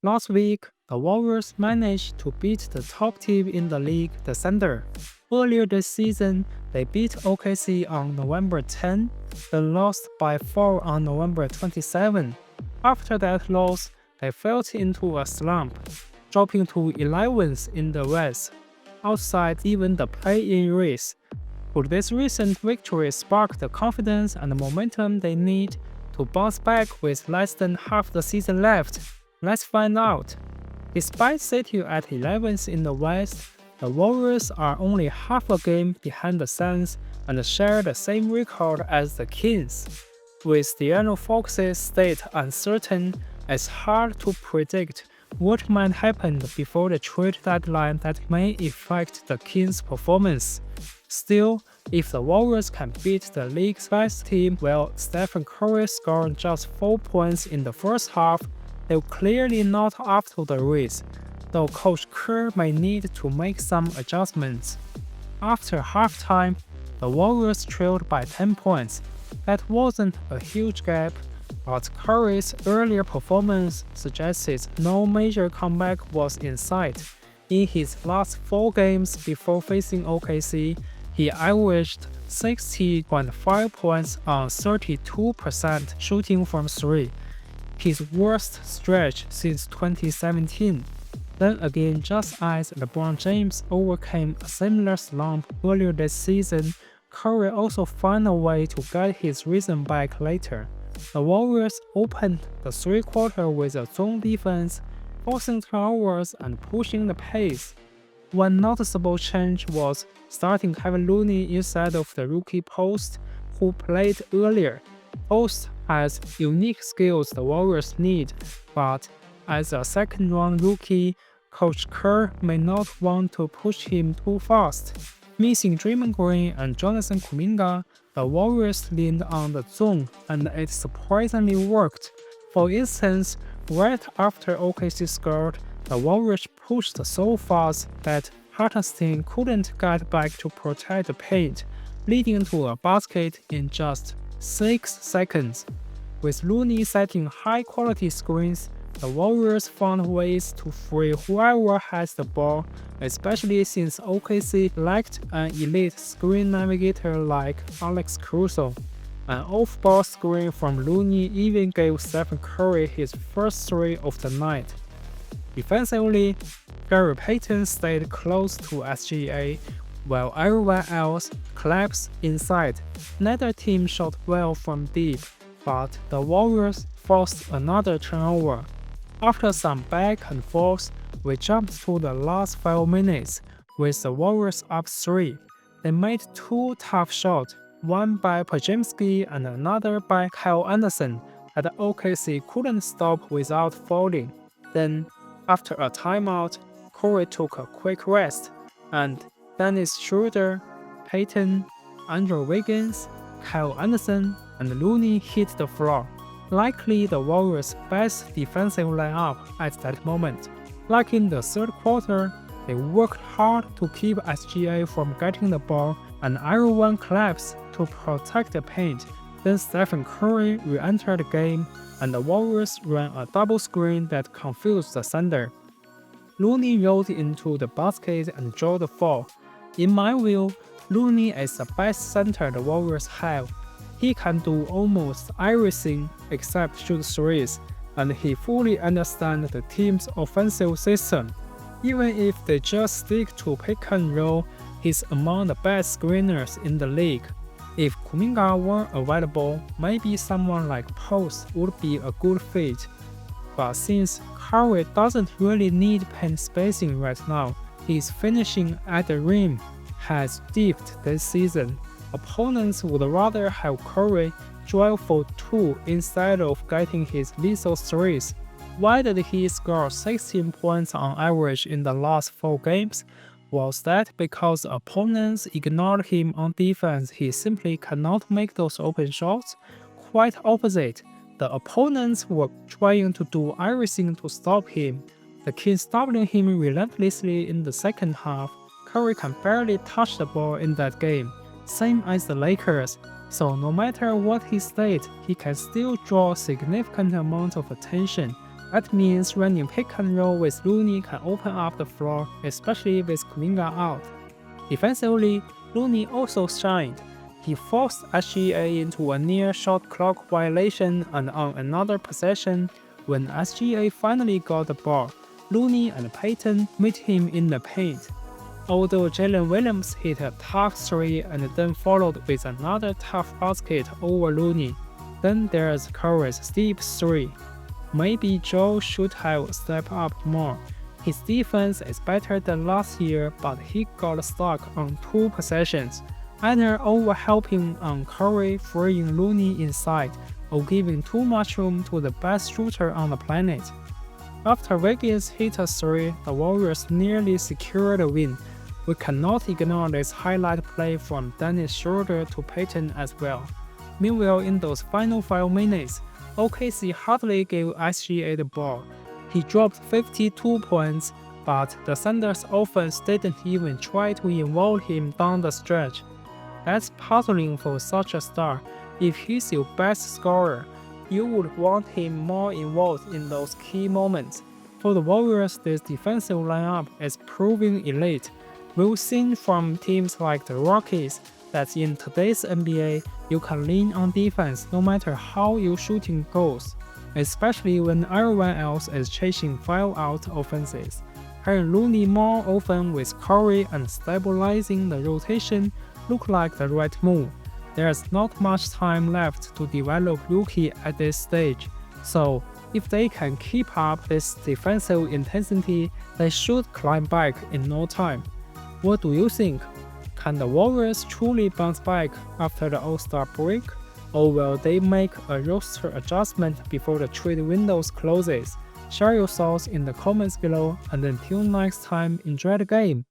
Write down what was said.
Last week, the Warriors managed to beat the top team in the league, the Thunder. Earlier this season, they beat OKC on November 10, then lost by 4 on November 27. After that loss, they fell into a slump, dropping to 11th in the West, outside even the play-in race. Could this recent victory spark the confidence and momentum they need to bounce back with less than half the season left? Let's find out. Despite sitting at 11th in the West, the Warriors are only half a game behind the Suns and share the same record as the Kings. With De'Aaron Fox's state uncertain, it's hard to predict what might happen before the trade deadline that may affect the Kings' performance. Still, if the Warriors can beat the league's best team while Stephen Curry scored just 4 points in the first half, they're clearly not up to the race, though Coach Kerr may need to make some adjustments. After halftime, the Warriors trailed by 10 points. That wasn't a huge gap, but Curry's earlier performance suggested no major comeback was in sight. In his last 4 games before facing OKC, he averaged 60.5 points on 32% shooting from 3, his worst stretch since 2017. Then again, just as LeBron James overcame a similar slump earlier this season, Curry also found a way to get his rhythm back later. The Warriors opened the third quarter with a zone defense, forcing turnovers and pushing the pace. One noticeable change was starting Kevin Looney instead of the rookie Post, who played earlier. Post has unique skills the Warriors need, but as a second-round rookie, Coach Kerr may not want to push him too fast. Missing Draymond Green and Jonathan Kuminga, the Warriors leaned on the zone, and it surprisingly worked. For instance, right after OKC scored, the Warriors pushed so fast that Hartenstein couldn't get back to protect the paint, leading to a basket in just 6 seconds. With Looney setting high-quality screens, the Warriors found ways to free whoever has the ball, especially since OKC lacked an elite screen navigator like Alex Caruso. An off-ball screen from Looney even gave Stephen Curry his first 3 of the night. Defensively, Gary Payton stayed close to SGA, while everyone else collapsed inside. Neither team shot well from deep, but the Warriors forced another turnover. After some back and forth, we jumped to the last 5 minutes, with the Warriors up 3. They made 2 tough shots, one by Podziemski and another by Kyle Anderson, that OKC couldn't stop without falling. Then, after a timeout, Curry took a quick rest, and Dennis Schroeder, Payton, Andrew Wiggins, Kyle Anderson, and Looney hit the floor, likely the Warriors' best defensive lineup at that moment. Like in the third quarter, they worked hard to keep SGA from getting the ball, and everyone collapsed to protect the paint. Then Stephen Curry re-entered the game, and the Warriors ran a double screen that confused the Thunder. Looney rolled into the basket and drew the foul. In my view, Looney is the best center the Warriors have. He can do almost everything except shoot threes, and he fully understands the team's offensive system. Even if they just stick to pick and roll, he's among the best screeners in the league. If Kuminga were available, maybe someone like Post would be a good fit. But since Curry doesn't really need paint spacing right now, his finishing at the rim has dipped this season. Opponents would rather have Curry drive for 2 instead of getting his lethal threes. Why did he score 16 points on average in the last 4 games? Was that because opponents ignored him on defense, he simply cannot make those open shots? Quite opposite. The opponents were trying to do everything to stop him. The Kings stopping him relentlessly in the second half. Curry can barely touch the ball in that game, same as the Lakers. So no matter what his state, he can still draw significant amount of attention. That means running pick and roll with Looney can open up the floor, especially with Kuminga out. Defensively, Looney also shined. He forced SGA into a near shot clock violation, and on another possession, when SGA finally got the ball, Looney and Payton met him in the paint. Although Jalen Williams hit a tough three and then followed with another tough basket over Looney, then there's Curry's steep three. Maybe Joe should have stepped up more. His defense is better than last year, but he got stuck on two possessions, either overhelping on Curry, freeing Looney inside, or giving too much room to the best shooter on the planet. After Wiggins hit a three, the Warriors nearly secured a win. We cannot ignore this highlight play from Dennis Schroeder to Payton as well. Meanwhile, in those final 5 minutes, OKC hardly gave SGA the ball. He dropped 52 points, but the Thunder's offense didn't even try to involve him down the stretch. That's puzzling for such a star. If he's your best scorer, you would want him more involved in those key moments. For the Warriors, this defensive lineup is proving elite. We've seen from teams like the Rockets that in today's NBA, you can lean on defense no matter how your shooting goes, especially when everyone else is chasing 5-out offenses. Having Looney more often with Curry and stabilizing the rotation look like the right move. There's not much time left to develop rookie at this stage, so if they can keep up this defensive intensity, they should climb back in no time. What do you think? Can the Warriors truly bounce back after the All-Star break? Or will they make a roster adjustment before the trade window closes? Share your thoughts in the comments below, and until next time, enjoy the game!